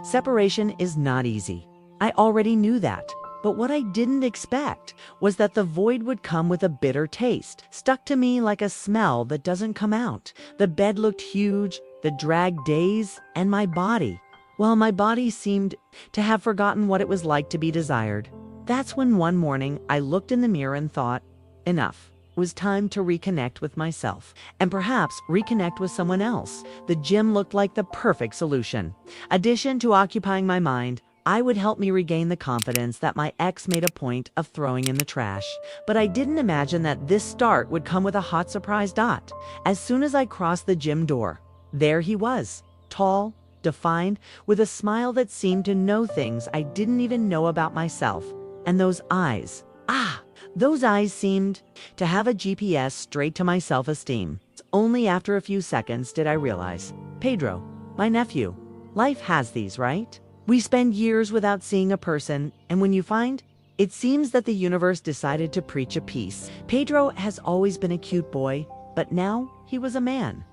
Separation is not easy. I already knew that. But what I didn't expect was that the void would come with a bitter taste, stuck to me like a smell that doesn't come out. The bed looked huge, the dragged days, and my body. Well, my body seemed to have forgotten what it was like to be desired. That's when one morning I looked in the mirror and thought, enough. It was time to reconnect with myself, and perhaps reconnect with someone else. The gym looked like the perfect solution. Addition to occupying my mind, I would help me regain the confidence that my ex made a point of throwing in the trash. But I didn't imagine that this start would come with a hot surprise dot. As soon as I crossed the gym door, there he was, tall, defined, with a smile that seemed to know things I didn't even know about myself. And those eyes, those eyes seemed to have a GPS straight to my self-esteem. Only after a few seconds did I realize, Pedro, my nephew, life has these, right? We spend years without seeing a person, and when you find, it seems that the universe decided to preach a peace. Pedro has always been a cute boy, but now he was a man.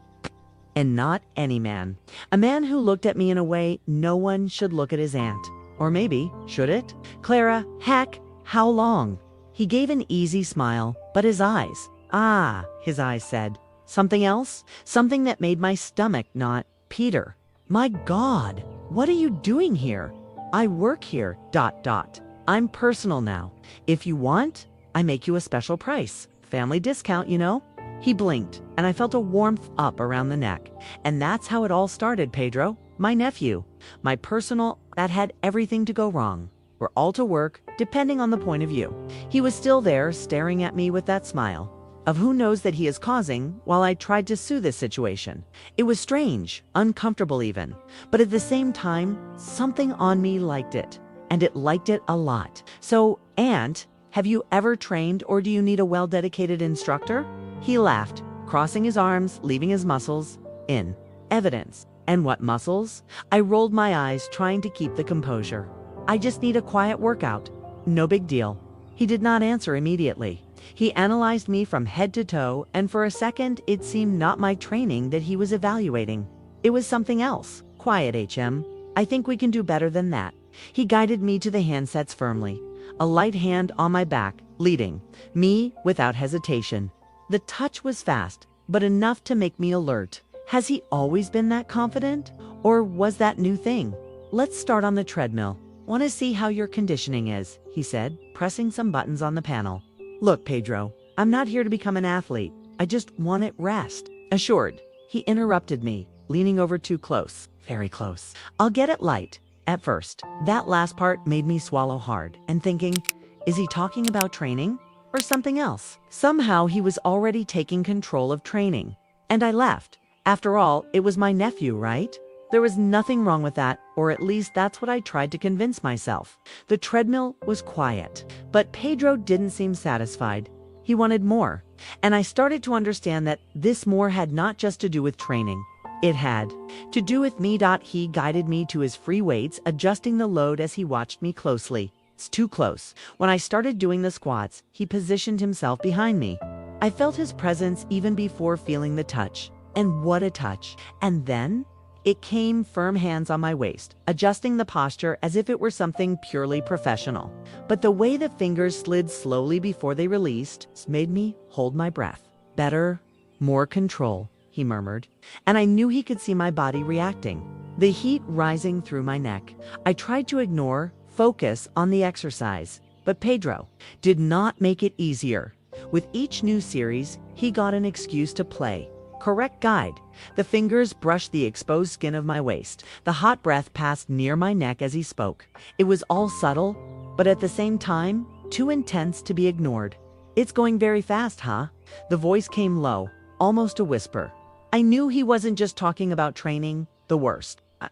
And not any man. A man who looked at me in a way no one should look at his aunt. Or maybe, should it? Clara, heck, how long? He gave an easy smile, but his eyes said. Something else? Something that made my stomach knot. Peter, my God, what are you doing here? I work here, ... I'm personal now. If you want, I make you a special price. Family discount, you know? He blinked, and I felt a warmth up around the neck. And that's how it all started, Pedro. My nephew. My personal, that had everything to go wrong. We're all to work, depending on the point of view. He was still there, staring at me with that smile of who knows that he is causing, while I tried to soothe this situation. It was strange, uncomfortable even, but at the same time, something on me liked it, and it liked it a lot. So, Aunt, have you ever trained, or do you need a well-dedicated instructor? He laughed, crossing his arms, leaving his muscles in evidence. And what muscles? I rolled my eyes, trying to keep the composure. I just need a quiet workout. No big deal. He did not answer immediately. He analyzed me from head to toe, and for a second, it seemed not my training that he was evaluating. It was something else. Quiet, HM. I think we can do better than that. He guided me to the handsets firmly, a light hand on my back, leading me without hesitation. The touch was fast, but enough to make me alert. Has he always been that confident? Or was that new thing? Let's start on the treadmill. Want to see how your conditioning is, he said, pressing some buttons on the panel. Look, Pedro, I'm not here to become an athlete. I just want it rest. Assured. He interrupted me, leaning over too close. Very close. I'll get it light. At first, that last part made me swallow hard and thinking, is he talking about training or something else? Somehow he was already taking control of training. And I left. After all, it was my nephew, right? There was nothing wrong with that, or at least that's what I tried to convince myself. The treadmill was quiet, but Pedro didn't seem satisfied. He wanted more, and I started to understand that this more had not just to do with training. It had to do with me. He guided me to his free weights, adjusting the load as he watched me closely. It's too close. When I started doing the squats, he positioned himself behind me. I felt his presence even before feeling the touch. And what a touch. And then it came, firm hands on my waist, adjusting the posture as if it were something purely professional. But the way the fingers slid slowly before they released made me hold my breath. Better, more control, he murmured, and I knew he could see my body reacting, the heat rising through my neck. I tried to ignore, focus on the exercise, but Pedro did not make it easier. With each new series, he got an excuse to play. Correct guide. The fingers brushed the exposed skin of my waist. The hot breath passed near my neck as he spoke. It was all subtle, but at the same time, too intense to be ignored. It's going very fast, huh? The voice came low, almost a whisper. I knew he wasn't just talking about training, the worst. I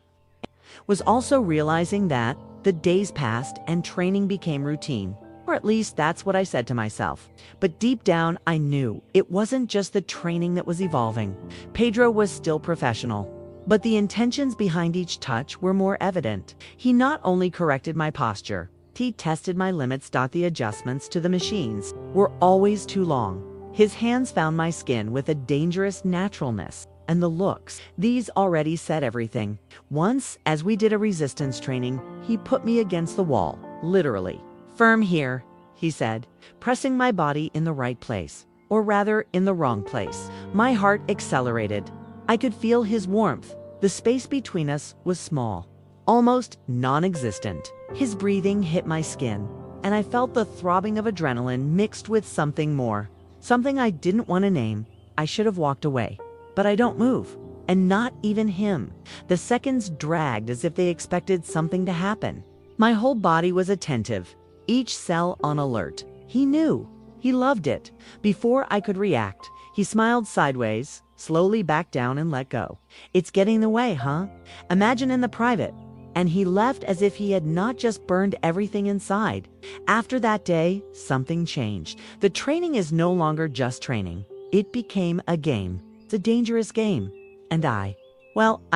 was also realizing that the days passed and training became routine. Or at least that's what I said to myself. But deep down, I knew it wasn't just the training that was evolving. Pedro was still professional, but the intentions behind each touch were more evident. He not only corrected my posture, he tested my limits. The adjustments to the machines were always too long. His hands found my skin with a dangerous naturalness, and the looks. These already said everything. Once, as we did a resistance training, he put me against the wall, literally. "Firm here," he said, pressing my body in the right place, or rather in the wrong place. My heart accelerated. I could feel his warmth. The space between us was small, almost non-existent. His breathing hit my skin, and I felt the throbbing of adrenaline mixed with something more. Something I didn't want to name. I should have walked away. But I don't move. And not even him. The seconds dragged as if they expected something to happen. My whole body was attentive, each cell on alert. He knew. He loved it. Before I could react, he smiled sideways, slowly backed down and let go. "It's getting in the way, huh? Imagine in the private." And he left as if he had not just burned everything inside. After that day, something changed. The training is no longer just training. It became a game. It's a dangerous game. And I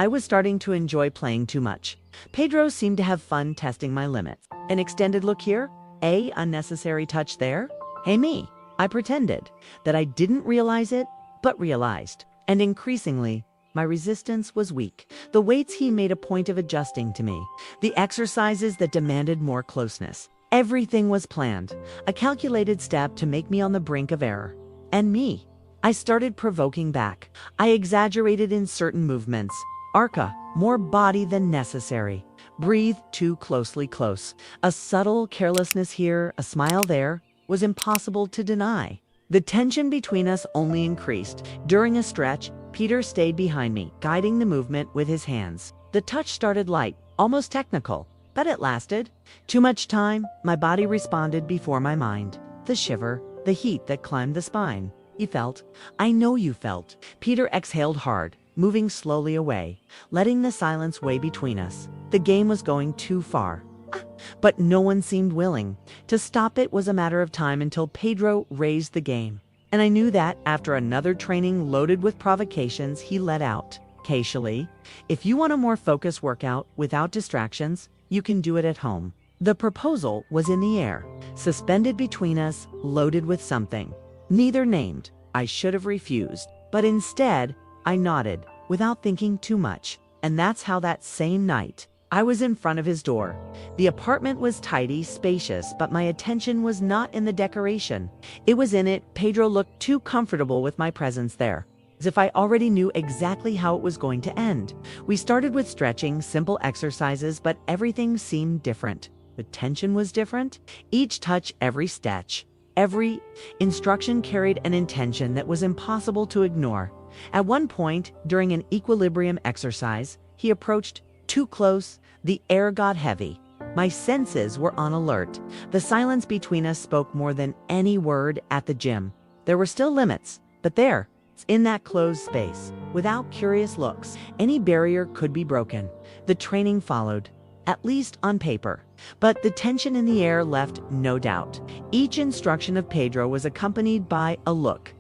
was starting to enjoy playing too much. Pedro seemed to have fun testing my limits. An extended look here, a unnecessary touch there. Hey me, I pretended that I didn't realize it, but realized. And increasingly, my resistance was weak. The weights he made a point of adjusting to me. The exercises that demanded more closeness. Everything was planned. A calculated step to make me on the brink of error. And me. I started provoking back. I exaggerated in certain movements. Arca, more body than necessary. Breathe too close. A subtle carelessness here, a smile there, was impossible to deny. The tension between us only increased. During a stretch, Peter stayed behind me, guiding the movement with his hands. The touch started light, almost technical, but it lasted. Too much time, my body responded before my mind. The shiver, the heat that climbed the spine. You felt. I know you felt. Peter exhaled hard, moving slowly away, letting the silence weigh between us. The game was going too far. But no one seemed willing. To stop it was a matter of time until Pedro raised the game. And I knew that after another training loaded with provocations, he let out. Casually, "If you want a more focused workout without distractions, you can do it at home." The proposal was in the air, suspended between us, loaded with something. Neither named. I should have refused. But instead, I nodded, without thinking too much. And that's how that same night, I was in front of his door. The apartment was tidy, spacious, but my attention was not in the decoration. It was in it. Pedro looked too comfortable with my presence there, as if I already knew exactly how it was going to end. We started with stretching, simple exercises, but everything seemed different. The tension was different. Each touch, every stretch, every instruction carried an intention that was impossible to ignore. At one point, during an equilibrium exercise, he approached too close. The air got heavy. My senses were on alert. The silence between us spoke more than any word at the gym. There were still limits, but there, in that closed space, without curious looks, any barrier could be broken. The training followed, at least on paper. But the tension in the air left no doubt. Each instruction of Pedro was accompanied by a look.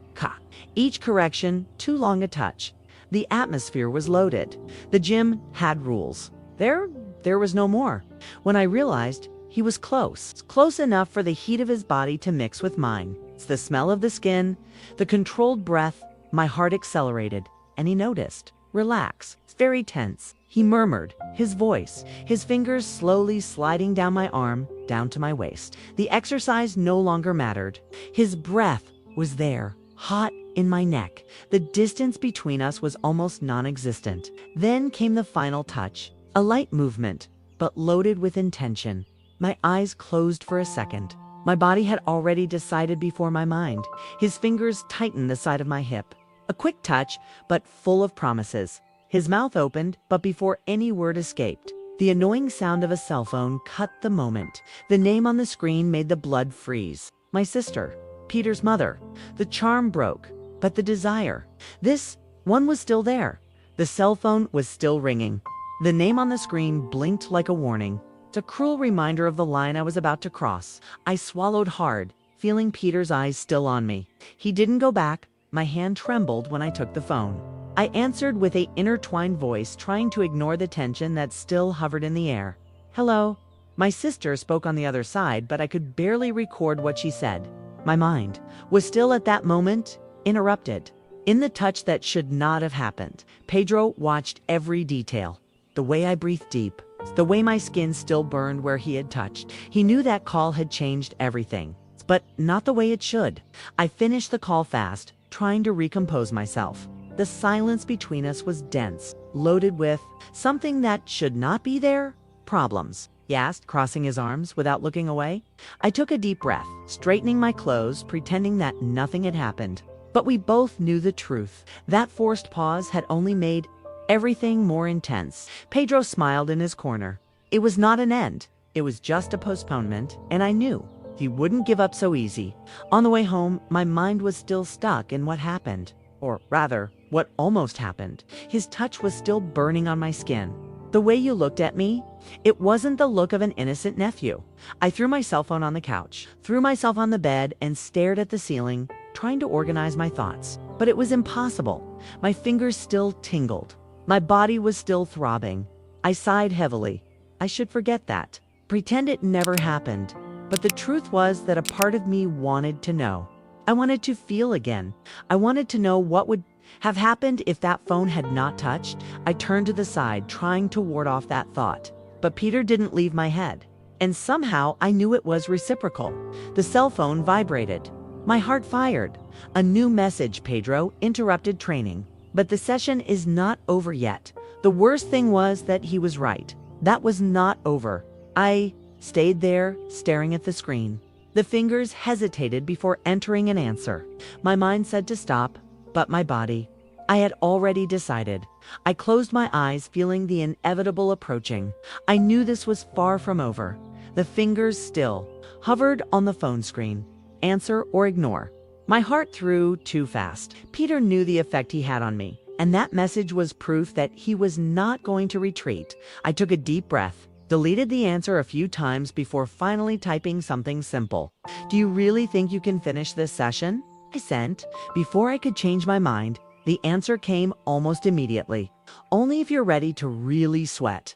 Each correction, too long a touch. The atmosphere was loaded. The gym had rules. There was no more. When I realized he was close enough for the heat of his body to mix with mine. It's the smell of the skin, the controlled breath. My heart accelerated, and he noticed. "Relax. It's very tense," he murmured, his voice, his fingers slowly sliding down my arm, down to my waist. The exercise no longer mattered. His breath was there, hot in my neck. The distance between us was almost non-existent. Then came the final touch, a light movement, but loaded with intention. My eyes closed for a second. My body had already decided before my mind. His fingers tightened the side of my hip. A quick touch, but full of promises. His mouth opened, but before any word escaped, the annoying sound of a cell phone cut the moment. The name on the screen made the blood freeze. My sister, Peter's mother. The charm broke, but the desire, this one was still there. The cell phone was still ringing. The name on the screen blinked like a warning. It's a cruel reminder of the line I was about to cross. I swallowed hard, feeling Peter's eyes still on me. He didn't go back. My hand trembled when I took the phone. I answered with an intertwined voice, trying to ignore the tension that still hovered in the air. "Hello." My sister spoke on the other side, but I could barely record what she said. My mind was still at that moment interrupted. In the touch that should not have happened, Pedro watched every detail. The way I breathed deep, the way my skin still burned where he had touched. He knew that call had changed everything, but not the way it should. I finished the call fast, trying to recompose myself. The silence between us was dense, loaded with something that should not be there. Problems, he asked, crossing his arms without looking away. I took a deep breath, straightening my clothes, pretending that nothing had happened. But we both knew the truth. That forced pause had only made everything more intense. Pedro smiled in his corner. It was not an end. It was just a postponement, and I knew he wouldn't give up so easy. On the way home, my mind was still stuck in what happened. Or rather, what almost happened. His touch was still burning on my skin. The way you looked at me, it wasn't the look of an innocent nephew. I threw my cell phone on the couch, threw myself on the bed, and stared at the ceiling, trying to organize my thoughts. But it was impossible. My fingers still tingled. My body was still throbbing. I sighed heavily. I should forget that. Pretend it never happened. But the truth was that a part of me wanted to know. I wanted to feel again. I wanted to know what would have happened if that phone had not touched. I turned to the side, trying to ward off that thought. But Peter didn't leave my head. And somehow I knew it was reciprocal. The cell phone vibrated. My heart fired. A new message, Pedro, interrupted training. But the session is not over yet. The worst thing was that he was right. That was not over. I stayed there, staring at the screen. The fingers hesitated before entering an answer. My mind said to stop, but my body, I had already decided. I closed my eyes, feeling the inevitable approaching. I knew this was far from over. The fingers still hovered on the phone screen. Answer or ignore. My heart threw too fast. Peter knew the effect he had on me, and that message was proof that he was not going to retreat. I took a deep breath, deleted the answer a few times before finally typing something simple. Do you really think you can finish this session? I sent. Before I could change my mind, the answer came almost immediately. Only if you're ready to really sweat.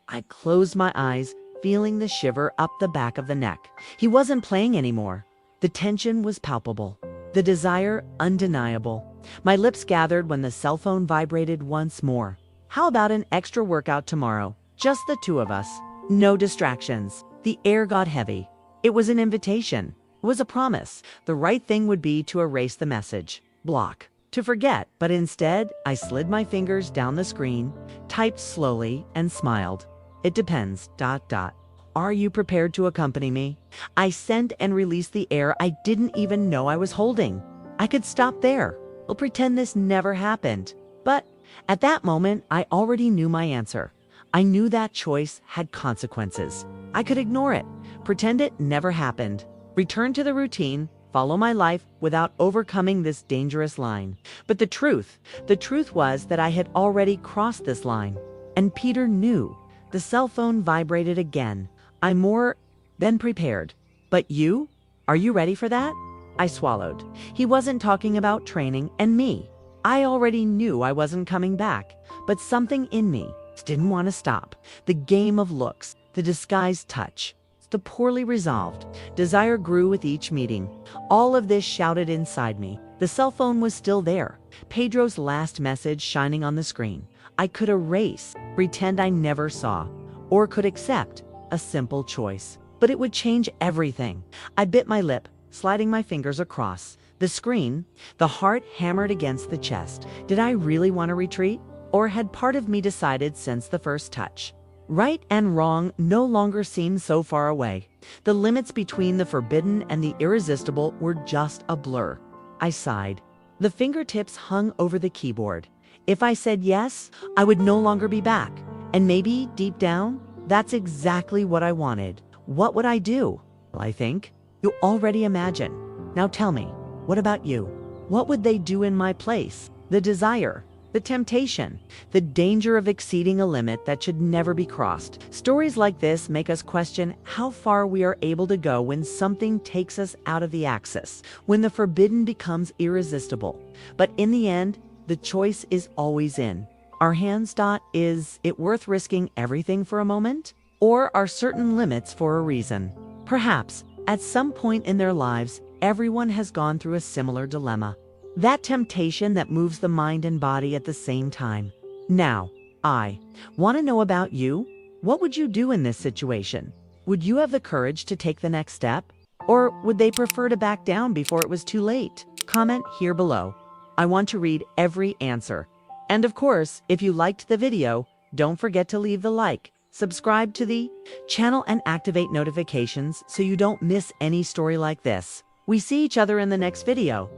I closed my eyes, feeling the shiver up the back of the neck. He wasn't playing anymore. The tension was palpable. The desire undeniable. My lips gathered when the cell phone vibrated once more. How about an extra workout tomorrow? Just the two of us. No distractions. The air got heavy. It was an invitation. It was a promise. The right thing would be to erase the message. Block. To forget. But instead, I slid my fingers down the screen, typed slowly, and smiled. It depends. ... Are you prepared to accompany me? I sent and released the air I didn't even know I was holding. I could stop there. We'll pretend this never happened. But at that moment, I already knew my answer. I knew that choice had consequences. I could ignore it, pretend it never happened, return to the routine, follow my life without overcoming this dangerous line. But the truth was that I had already crossed this line. And Peter knew. The cell phone vibrated again. I'm more than prepared. But you? Are you ready for that? I swallowed. He wasn't talking about training and me. I already knew I wasn't coming back, but something in me didn't want to stop. The game of looks, the disguised touch, the poorly resolved desire grew with each meeting. All of this shouted inside me. The cell phone was still there, Pedro's last message shining on the screen. I could erase, pretend I never saw, or could accept a simple choice. But it would change everything. I bit my lip, sliding my fingers across the screen. The heart hammered against the chest. Did I really want to retreat? Or had part of me decided since the first touch? Right and wrong no longer seemed so far away. The limits between the forbidden and the irresistible were just a blur. I sighed. The fingertips hung over the keyboard. If I said yes, I would no longer be back. And maybe, deep down, that's exactly what I wanted. What would I do? Well, I think you already imagine. Now tell me, what about you? What would they do in my place? The desire, the temptation, the danger of exceeding a limit that should never be crossed. Stories like this make us question how far we are able to go when something takes us out of the axis, when the forbidden becomes irresistible. But in the end, the choice is always in our hands. Is it worth risking everything for a moment? Or are certain limits for a reason? Perhaps, at some point in their lives, everyone has gone through a similar dilemma. That temptation that moves the mind and body at the same time. Now, I want to know about you. What would you do in this situation? Would you have the courage to take the next step? Or would they prefer to back down before it was too late? Comment here below. I want to read every answer. And of course, if you liked the video, don't forget to leave the like, subscribe to the channel and activate notifications so you don't miss any story like this. We see each other in the next video.